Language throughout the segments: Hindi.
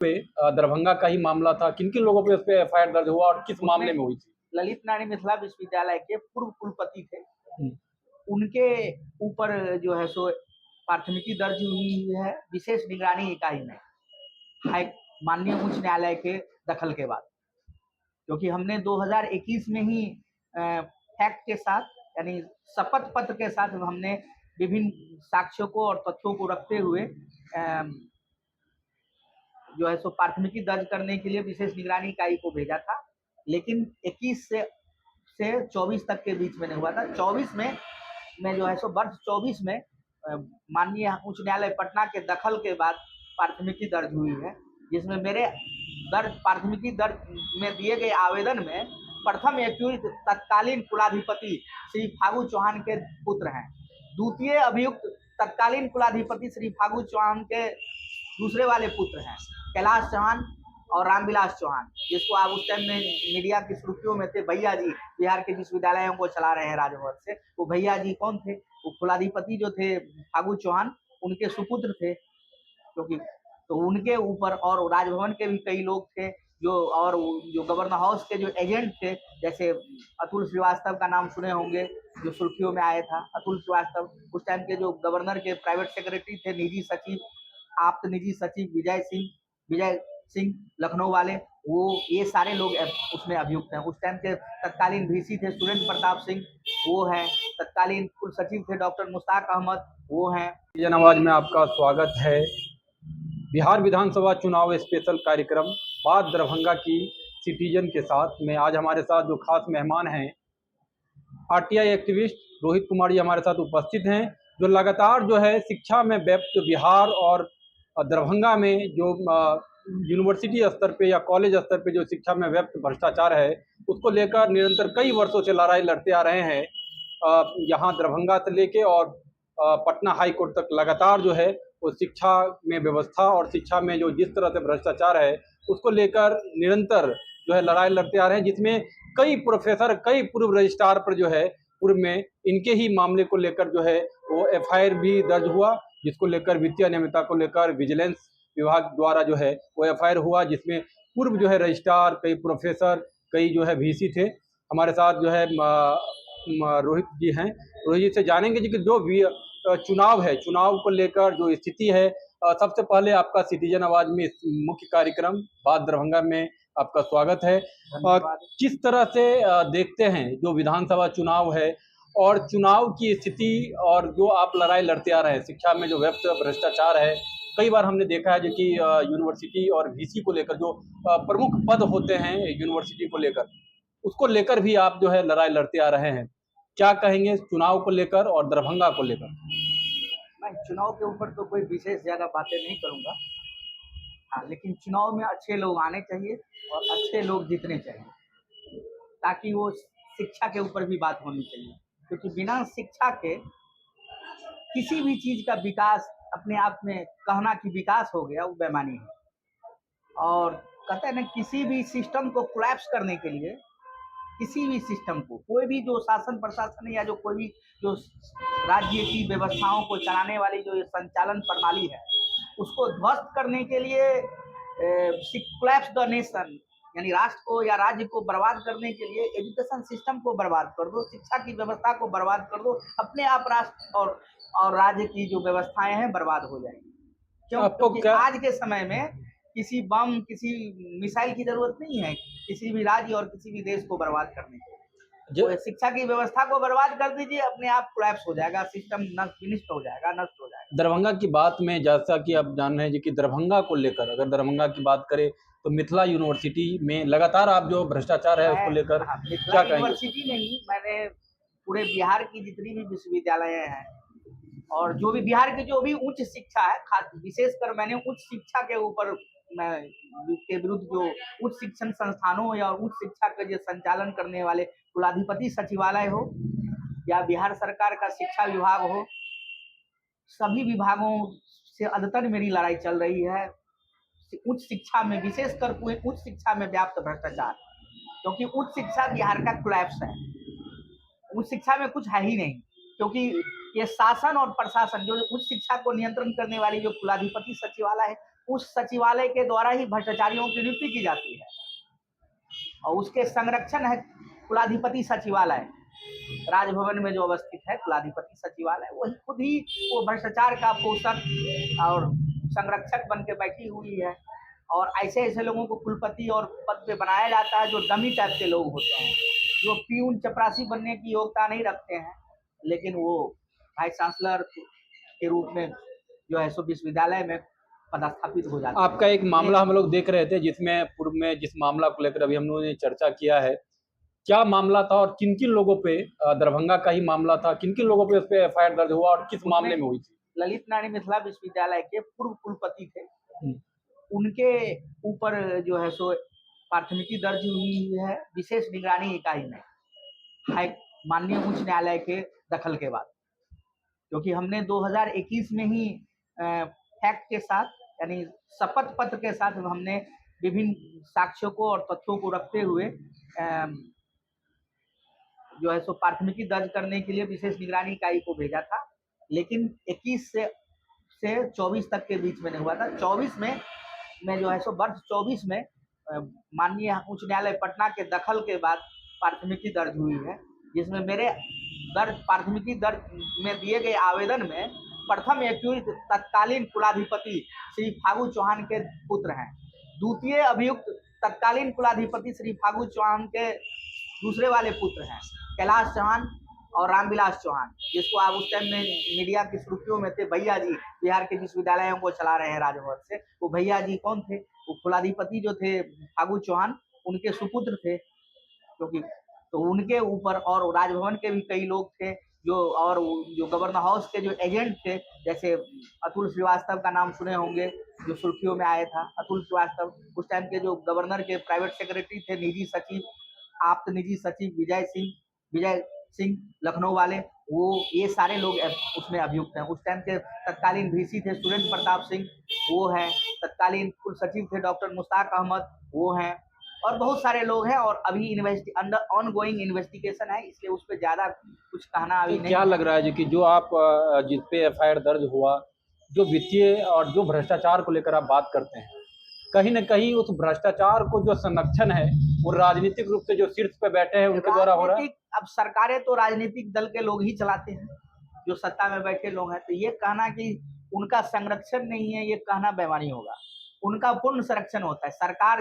पे दरभंगा का ही मामला था। किन-किन लोगों पे उस पे एफआईआर दर्ज हुआ और किस मामले उसमें में हुई थी? ललित नारायण मिथिला विश्वविद्यालय के पूर्व कुलपति थे। हुँ, उनके ऊपर जो है सो प्राथमिकी दर्ज हुई है विशेष निगरानी इकाई में, हाई माननीय उच्च न्यायालय के दखल के बाद। क्योंकि हमने 2021 में ही फैक्ट के साथ यानी शपथ पत्र के साथ हमने विभिन्न साक्ष्यों को और तथ्यों को रखते हुए जो है सो प्राथमिकी दर्ज करने के लिए विशेष निगरानी इकाई को भेजा था। लेकिन 21 से 24 तक के बीच में नहीं हुआ था। 24 में जो है सो वर्ष 24 में माननीय उच्च न्यायालय पटना के दखल के बाद प्राथमिकी दर्ज हुई है, जिसमें मेरे प्राथमिकी दर्ज में दिए गए आवेदन में प्रथम एक्यूज तत्कालीन कुलाधिपति श्री फागू चौहान के पुत्र हैं। द्वितीय अभियुक्त तत्कालीन कुलाधिपति श्री फागू चौहान के दूसरे वाले पुत्र हैं कैलाश चौहान और रामविलास चौहान, जिसको आप उस टाइम में मीडिया की सुर्खियों में थे। भैया जी बिहार के विश्वविद्यालयों को चला रहे हैं राजभवन से। वो भैया जी कौन थे? वो कुलाधिपति जो थे फागू चौहान, उनके सुपुत्र थे। क्योंकि तो उनके ऊपर और राजभवन के भी कई लोग थे जो गवर्नर हाउस के जो एजेंट थे, जैसे अतुल श्रीवास्तव का नाम सुने होंगे, जो सुर्खियों में आया था। अतुल श्रीवास्तव उस टाइम के जो गवर्नर के प्राइवेट सेक्रेटरी थे, निजी सचिव, आप्त निजी सचिव विजय सिंह लखनऊ वाले, वो ये सारे लोग उसमें अभियुक्त हैं। उस टाइम के तत्कालीन वीसी थे सुरेंद्र प्रताप सिंह, वो हैं। तत्कालीन कुल सचिव थे डॉक्टर मुश्ताक अहमद, वो हैं। सिटीजन आवाज में आपका स्वागत है। बिहार विधानसभा चुनाव स्पेशल कार्यक्रम बात दरभंगा की सिटीजन के साथ में आज हमारे साथ जो खास मेहमान हैं, आरटीआई एक्टिविस्ट रोहित कुमार जी हमारे साथ उपस्थित हैं, जो लगातार जो है शिक्षा में व्याप्त बिहार और दरभंगा में जो यूनिवर्सिटी स्तर पे या कॉलेज स्तर पे जो शिक्षा में व्याप्त भ्रष्टाचार है, उसको लेकर निरंतर कई वर्षों से लड़ाई लड़ते आ रहे हैं। यहाँ दरभंगा से लेके और पटना हाई कोर्ट तक लगातार जो है वो शिक्षा में व्यवस्था और शिक्षा में जो जिस तरह से भ्रष्टाचार है उसको लेकर निरंतर जो है लड़ाई लड़ते आ रहे हैं, जिसमें कई प्रोफेसर, कई पूर्व रजिस्ट्रार पर जो है पूर्व में इनके ही मामले को लेकर जो है वो एफआईआर भी दर्ज हुआ, जिसको लेकर वित्तीय अनियमितता को लेकर विजिलेंस विभाग द्वारा जो है वो एफआईआर हुआ, जिसमें पूर्व जो है रजिस्ट्रार, कई प्रोफेसर, कई जो है वीसी थे। हमारे साथ जो है रोहित जी हैं। रोहित जी से जानेंगे जी कि जो भी चुनाव है, चुनाव को लेकर जो स्थिति है, सबसे पहले आपका सिटीजन आवाज में मुख्य कार्यक्रम बात दरभंगा में आपका स्वागत है। किस तरह से देखते हैं जो विधानसभा चुनाव है और चुनाव की स्थिति और जो आप लड़ाई लड़ते आ रहे हैं शिक्षा में जो व्याप्त भ्रष्टाचार है, कई बार हमने देखा है जो कि यूनिवर्सिटी और वीसी को लेकर जो प्रमुख पद होते हैं यूनिवर्सिटी को लेकर, उसको लेकर भी आप जो है लड़ाई लड़ते आ रहे हैं। क्या कहेंगे चुनाव को लेकर और दरभंगा को लेकर? मैं चुनाव के ऊपर तो कोई विशेष ज़्यादा बातें नहीं करूँगा। हाँ, लेकिन चुनाव में अच्छे लोग आने चाहिए और अच्छे लोग जीतने चाहिए, ताकि वो शिक्षा के ऊपर भी बात होनी चाहिए। क्योंकि बिना शिक्षा के किसी भी चीज़ का विकास अपने आप में कहना कि विकास हो गया, वो बेईमानी है। और कहते हैं ना, किसी भी सिस्टम को कोलैप्स करने के लिए, किसी भी सिस्टम को, कोई भी जो शासन प्रशासन या जो कोई भी जो राज्य की व्यवस्थाओं को चलाने वाली जो ये संचालन प्रणाली है, उसको ध्वस्त करने के लिए कोलैप्स द नेशन, यानी राष्ट्र को या राज्य को बर्बाद करने के लिए एजुकेशन सिस्टम को बर्बाद कर दो, शिक्षा की व्यवस्था को बर्बाद कर दो, अपने आप राष्ट्र और राज्य की जो व्यवस्थाएं हैं बर्बाद हो जाएंगी। क्यों? क्योंकि आज के समय में किसी बम, किसी मिसाइल की जरूरत नहीं है किसी भी राज्य और किसी भी देश को बर्बाद करने के लिए। तो शिक्षा की व्यवस्था को बर्बाद कर दीजिए, अपने आप कोलैप्स हो जाएगा, सिस्टम नष्ट हो जाएगा, नष्ट हो जाएगा। दरभंगा की बात में जैसा कि आप जान रहे हैं जी कि दरभंगा को लेकर अगर दरभंगा की बात करें तो मिथिला यूनिवर्सिटी में लगातार आप जो भ्रष्टाचार है उसको लेकर क्या कहेंगे? यूनिवर्सिटी नहीं, मैंने पूरे बिहार की जितनी भी विश्वविद्यालय हैं और जो भी बिहार की जो भी उच्च शिक्षा है, विशेषकर मैंने उच्च शिक्षा के ऊपर के विरुद्ध जो उच्च शिक्षण संस्थानों या उच्च शिक्षा के जो संचालन करने वाले कुलाधिपति सचिवालय हो या बिहार सरकार का शिक्षा विभाग हो, सभी विभागों से अदतर मेरी लड़ाई चल रही है। उच्च शिक्षा में, विशेषकर उच्च शिक्षा में व्याप्त भ्रष्टाचार, क्योंकि उच्च शिक्षा बिहार का कोलैप्स है। उच्च शिक्षा में कुछ है ही नहीं, क्योंकि ये शासन और प्रशासन जो उच्च शिक्षा को नियंत्रण करने वाली जो कुलाधिपति सचिवालय है, उस सचिवालय के द्वारा ही भ्रष्टाचारियों की नियुक्ति की जाती है और उसके संरक्षण है कुलाधिपति सचिवालय। राजभवन में जो अवस्थित है कुलाधिपति सचिवालय, वही खुद ही वो भ्रष्टाचार का पोषक और संरक्षक बन के बैठी हुई है। और ऐसे ऐसे लोगों को कुलपति और पद पे बनाया जाता है जो डमी टाइप के लोग होते हैं, जो प्यून चपरासी बनने की योग्यता नहीं रखते हैं, लेकिन वो वाइस चांसलर के रूप में जो है सो विश्वविद्यालय में पदस्थापित हो जाते हैं। आपका एक मामला हम लोग देख रहे थे जिसमें पूर्व में जिस मामला को लेकर अभी हम लोगों ने चर्चा किया है, क्या मामला था और किन किन लोगों पे दरभंगा का ही मामला था, किन किन लोगों पे उस पे एफआईआर दर्ज हुआ और किस मामले में हुई थी? ललित नारायण मिथिला विश्वविद्यालय के पूर्व कुलपति थे, हम्म। उनके ऊपर जो है सो प्राथमिकी दर्ज हुई है विशेष निगरानी इकाई में माननीय उच्च न्यायालय के दखल के बाद, क्योंकि हमने 2021 में ही फैक्ट के साथ यानी शपथ पत्र के साथ हमने विभिन्न साक्ष्यों को और तथ्यों को रखते हुए जो है सो प्राथमिकी दर्ज करने के लिए विशेष निगरानी इकाई को भेजा था, लेकिन 21 से 24 तक के बीच में नहीं हुआ था। 24 में जो है सो वर्ष 24 में माननीय उच्च न्यायालय पटना के दखल के बाद प्राथमिकी दर्ज हुई है, जिसमें मेरे प्राथमिकी दर्ज में दिए गए आवेदन में प्रथम एक्यूज तत्कालीन कुलाधिपति श्री फागू चौहान के पुत्र हैं। द्वितीय अभियुक्त तत्कालीन कुलाधिपति श्री फागू चौहान के दूसरे वाले पुत्र हैं कैलाश चौहान और रामविलास चौहान, जिसको आप उस टाइम में मीडिया की सुर्खियों में थे। भैया जी बिहार के विश्वविद्यालयों को चला रहे हैं राजभवन से, वो भैया जी कौन थे? वो कुलाधिपति जो थे फागू चौहान, उनके सुपुत्र थे, क्योंकि तो उनके ऊपर और राजभवन के भी कई लोग थे जो गवर्नर हाउस के जो एजेंट थे, जैसे अतुल श्रीवास्तव का नाम सुने होंगे जो सुर्खियों में आया था। अतुल श्रीवास्तव उस टाइम के जो गवर्नर के प्राइवेट सेक्रेटरी थे, निजी सचिव, आप्त निजी सचिव विजय सिंह लखनऊ वाले, वो ये सारे लोग उसमें अभियुक्त हैं। उस टाइम के तत्कालीन वीसी थे सुरेंद्र प्रताप सिंह, वो हैं। तत्कालीन कुल सचिव थे डॉक्टर मुश्ताक अहमद, वो हैं। और बहुत सारे लोग हैं और अभी अंडर ऑनगोइंग इन्वेस्टिगेशन है, इसलिए उस पर ज्यादा कुछ कहना अभी नहीं। क्या लग रहा है जी कि जो आप जिस पे एफआईआर दर्ज हुआ, जो वित्तीय और जो भ्रष्टाचार को लेकर आप बात करते हैं, कहीं न कहीं उस भ्रष्टाचार को जो संरक्षण है वो राजनीतिक रूप से जो शीर्ष पे बैठे हैं उनके द्वारा हो रहा है? अब सरकारें तो राजनीतिक दल के लोग ही चलाते हैं, जो सत्ता में बैठे लोग हैं, तो ये कहना कि उनका संरक्षण नहीं है, ये कहना बेईमानी होगा। उनका पूर्ण संरक्षण होता है। सरकार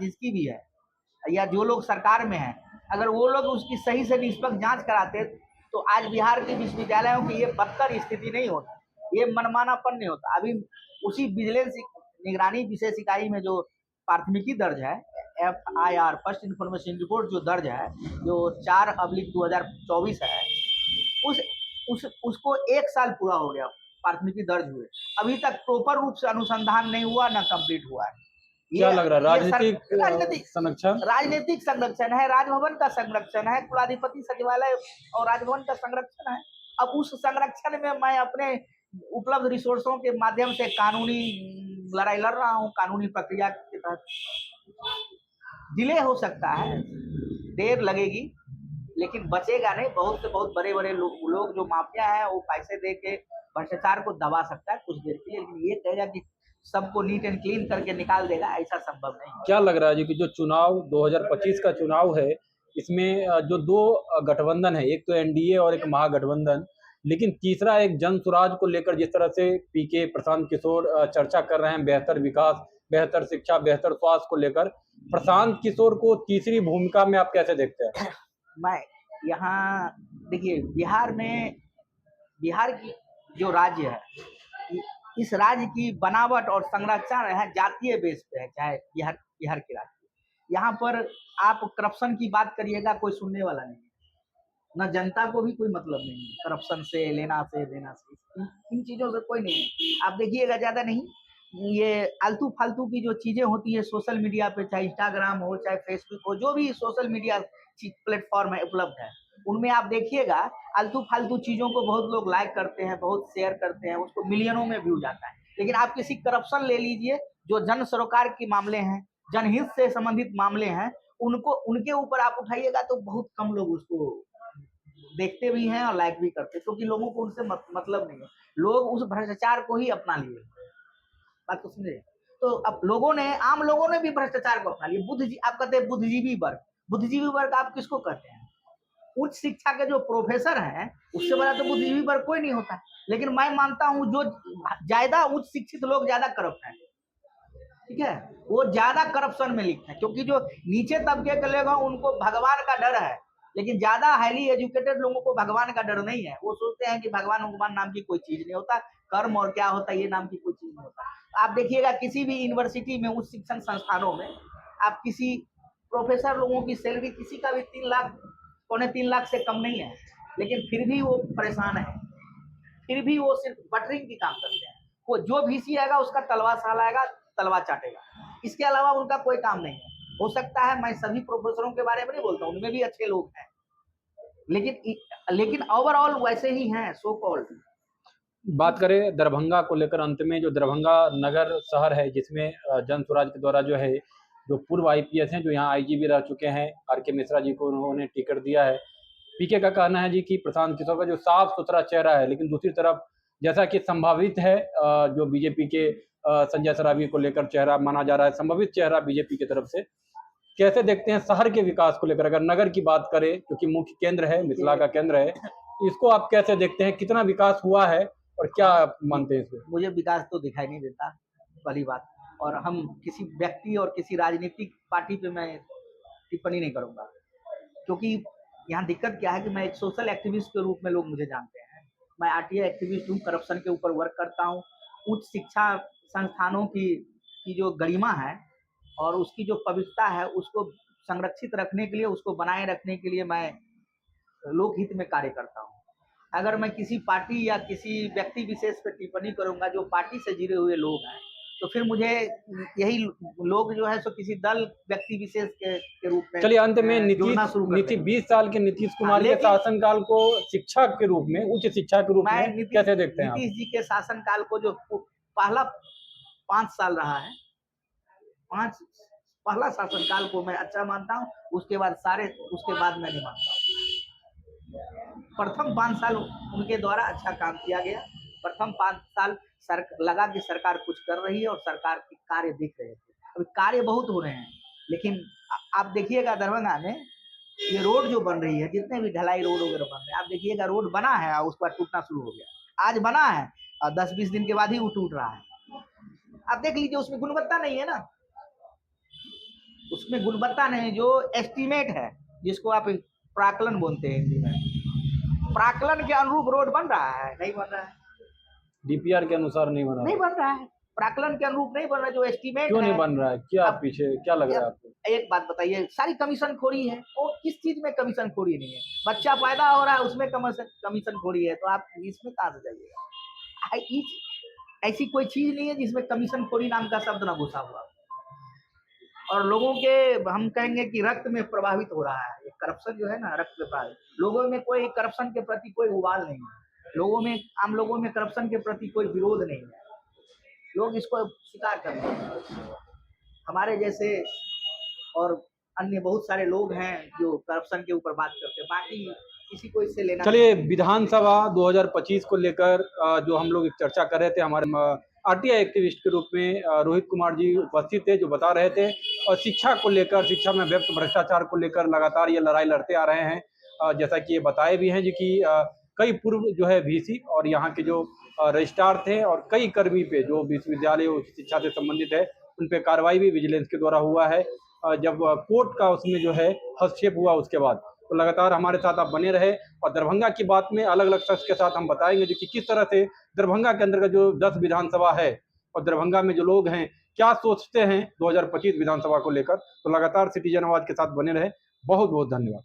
जिसकी भी है या जो लोग सरकार में हैं, अगर वो लोग उसकी सही से निष्पक्ष जांच कराते तो आज बिहार के विश्वविद्यालयों की ये बदतर स्थिति नहीं होता, ये मनमानापन नहीं होता। अभी उसी विजिलेंस निगरानी विशेष इकाई में जो प्राथमिकी दर्ज है, FIR फर्स्ट इन्फॉर्मेशन रिपोर्ट जो दर्ज है, जो 4/2024 है, उसको 1 साल पूरा हो गया प्राथमिकी दर्ज हुए, अभी तक प्रॉपर रूप से अनुसंधान नहीं हुआ, ना कंप्लीट हुआ है। क्या लग रहा है राजनीतिक संरक्षण? राजनीतिक संरक्षण है, राजभवन का संरक्षण है, कुलाधिपति सचिवालय और राजभवन का संरक्षण है। अब उस संरक्षण में मैं अपने उपलब्ध रिसोर्सों के माध्यम से कानूनी लड़ाई लड़ रहा हूँ, कानूनी प्रक्रिया के तहत। डिले हो सकता है, देर लगेगी, लेकिन बचेगा नहीं। बहुत से बहुत बड़े बड़े लोग जो माफिया है, वो पैसे दे के भ्रष्टाचार को दबा सकता है कुछ देर के लिए, लेकिन ये कहेगा कि सबको नीट एंड क्लीन करके निकाल देगा, ऐसा संभव नहीं। क्या लग रहा है जी कि जो चुनाव 2025 का चुनाव है, इसमें जो 2 गठबंधन है, एक तो एनडीए और एक महागठबंधन, लेकिन तीसरा एक जन सुराज को लेकर जिस तरह से पीके प्रशांत किशोर चर्चा कर रहे हैं, बेहतर विकास, बेहतर शिक्षा, बेहतर स्वास्थ्य को लेकर, प्रशांत किशोर को तीसरी भूमिका में आप कैसे देखते हैं? मैं यहाँ देखिए, बिहार की जो राज्य है, इस राज्य की बनावट और संरक्षण है जातीय बेस पे है, चाहे बिहार के राज्य। यहाँ पर आप करप्शन की बात करिएगा, कोई सुनने वाला नहीं है, न जनता को भी कोई मतलब नहीं है करप्शन से, लेना से देना से, इन चीजों से कोई नहीं है। आप देखिएगा, ज्यादा नहीं, ये आलतू फालतू की जो चीजें होती है सोशल मीडिया पे, चाहे इंस्टाग्राम हो, चाहे फेसबुक हो, जो भी सोशल मीडिया प्लेटफॉर्म है उपलब्ध है, उनमें आप देखिएगा आलतू फालतू चीजों को बहुत लोग लाइक करते हैं, बहुत शेयर करते हैं, उसको मिलियनों में व्यू जाता है। लेकिन आप किसी करप्शन ले लीजिए, जो जन सरोकार के मामले हैं, जनहित से संबंधित मामले हैं, उनके ऊपर आप उठाइएगा तो बहुत कम लोग उसको देखते भी हैं और लाइक भी करते हैं, क्योंकि लोगों को उनसे मतलब नहीं है। लोग उस भ्रष्टाचार को ही अपना लिए। बात को समझे। तो अब आम लोगों ने भी भ्रष्टाचार को अपना लिया। बुद्ध जी, आप कहते हैं बुद्धिजीवी वर्ग आप किसको कहते हैं? उच्च शिक्षा के जो प्रोफेसर हैं, उससे बड़ा तो बुद्धिजीवी वर्ग कोई नहीं होता। लेकिन मैं मानता हूं जो ज्यादा उच्च शिक्षित लोग ज्यादा करप्ट हैं, ठीक है, वो ज्यादा करप्शन में लिखते हैं, क्योंकि जो नीचे तबके के लोग हैं उनको भगवान का डर है, लेकिन ज्यादा हाईली एजुकेटेड लोगों को भगवान का डर नहीं है। वो सोचते हैं कि भगवान नाम की कोई चीज नहीं होता, कर्म और क्या होता है ये नाम की कोई चीज नहीं होता। आप देखिएगा किसी भी यूनिवर्सिटी में, उच्च शिक्षण संस्थानों में, आप किसी प्रोफेसर लोगों की सैलरी किसी का भी 3 लाख, 3.25 लाख से कम नहीं है, लेकिन फिर भी वो परेशान है, फिर भी वो सिर्फ बटरिंग की काम करते हैं। वो जो VC आएगा उसका तलवा साल आएगा, तलवा चाटेगा, इसके अलावा उनका कोई काम नहीं है। हो सकता है, मैं सभी प्रोफेसरों के बारे में नहीं बोलता, उनमें भी अच्छे लोग हैं, लेकिन ओवरऑल वैसे ही हैं, सो कॉल्ड। बात करें दरभंगा को लेकर, अंत में जो दरभंगा नगर शहर है, जिसमें जन स्वराज के द्वारा जो है, जो पूर्व IPS हैं, जो यहाँ IG भी रह चुके हैं, RK मिश्रा जी को उन्होंने टिकट दिया है। PK का कहना है जी कि प्रशांत किशोर का जो साफ सुथरा चेहरा है, लेकिन दूसरी तरफ जैसा कि संभावित है, जो BJP के संजय सरावगी को लेकर चेहरा माना जा रहा है, संभावित चेहरा BJP की तरफ से, कैसे देखते हैं शहर के विकास को लेकर? अगर नगर की बात करें, क्योंकि मुख्य केंद्र है, मिथिला का केंद्र है, इसको आप कैसे देखते हैं? कितना विकास हुआ है और क्या मानते हैं इसमें? मुझे विकास तो दिखाई नहीं देता, पहली बात। और हम किसी व्यक्ति और किसी राजनीतिक पार्टी पे मैं टिप्पणी नहीं करूंगा, क्योंकि यहाँ दिक्कत क्या है कि मैं एक सोशल एक्टिविस्ट के रूप में लोग मुझे जानते हैं। मैं RTI एक्टिविस्ट हूँ, करप्शन के ऊपर वर्क करता हूँ। उच्च शिक्षा संस्थानों की जो गरिमा है और उसकी जो पवित्रता है, उसको संरक्षित रखने के लिए, उसको बनाए रखने के लिए मैं लोकहित में कार्य करता हूँ। अगर मैं किसी पार्टी या किसी व्यक्ति विशेष पर टिप्पणी करूंगा, जो पार्टी से जुड़े हुए लोग हैं, तो फिर मुझे यही लोग जो है सो किसी दल व्यक्ति विशेष के रूप में, चलिए अंत में नीति 20 साल के नीतीश कुमार के शासनकाल को शिक्षा के रूप में, उच्च शिक्षा के रूप में कैसे देखते हैं? नीतीश जी के शासनकाल को जो पहला 5 साल रहा है, पहला शासनकाल को मैं अच्छा मानता हूँ, उसके बाद मैं नहीं मानता हूँ। प्रथम 5 साल उनके द्वारा अच्छा काम किया गया। प्रथम 5 साल लगा कि सरकार कुछ कर रही है और सरकार के कार्य दिख रहे थे। अभी कार्य बहुत हो रहे हैं, लेकिन आप देखिएगा दरभंगा में ये रोड जो बन रही है, जितने भी ढलाई रोड वगैरह बन रहे हैं, आप देखिएगा रोड बना है और उसके बाद टूटना शुरू हो गया। आज बना है और 10-20 दिन के बाद ही वो टूट रहा है। आप देख लीजिए, उसमें गुणवत्ता नहीं है ना, उसमें गुणवत्ता नहीं। जो एस्टीमेट है, जिसको आप प्राकलन बोलते हैं हिंदी में, प्राकलन के अनुरूप रोड बन रहा है? नहीं बन रहा है। DPR के अनुसार नहीं बन रहा है, प्राकलन के अनुरूप नहीं बन रहा है। जो एस्टीमेट क्यों नहीं बन रहा है? क्या पीछे क्या लग रहा है आपको? एक बात बताइए, सारी कमीशन खोरी है, और किस चीज में कमीशन खोरी नहीं है? बच्चा पैदा हो रहा है, उसमें कमीशन खोरी है, तो आप इसमें कहां से जाइएगा? ऐसी कोई चीज नहीं है जिसमें कमीशन खोरी नाम का शब्द ना घुसा हुआ। और लोगों के, हम कहेंगे कि रक्त में प्रभावित हो रहा है। करप्शन जो है ना, रक्त में प्रभावित, लोगों में कोई करप्शन के प्रति कोई उबाल नहीं है, लोगों में, आम लोगों में करप्शन के प्रति कोई विरोध नहीं है। लोग इसको स्वीकार कर रहे हैं। हमारे जैसे और अन्य बहुत सारे लोग हैं जो करप्शन के ऊपर बात करते हैं, बाकी किसी को इससे लेना। चलिए, विधानसभा 2025 को लेकर जो हम लोग एक चर्चा कर रहे थे, हमारे RTI एक्टिविस्ट के रूप में रोहित कुमार जी उपस्थित थे, जो बता रहे थे, और शिक्षा को लेकर, शिक्षा में व्यक्त भ्रष्टाचार को लेकर लगातार ये लड़ाई लड़ते आ रहे हैं। जैसा कि ये बताए भी हैं जी कि कई पूर्व जो है VC और यहाँ के जो रजिस्ट्रार थे और कई कर्मी पे जो विश्वविद्यालय उच्च शिक्षा से संबंधित है, उन पे कार्रवाई भी विजिलेंस के द्वारा हुआ है। जब कोर्ट का उसमें जो है हस्तक्षेप हुआ, उसके बाद तो लगातार हमारे साथ आप बने रहे। और दरभंगा की बात में अलग अलग शख्स के साथ हम बताएंगे जो कि किस तरह से दरभंगा के अंदर का जो 10 विधानसभा है और दरभंगा में जो लोग हैं क्या सोचते हैं 2025 विधानसभा को लेकर। तो लगातार सिटीजन आवाज के साथ बने रहे। बहुत बहुत धन्यवाद।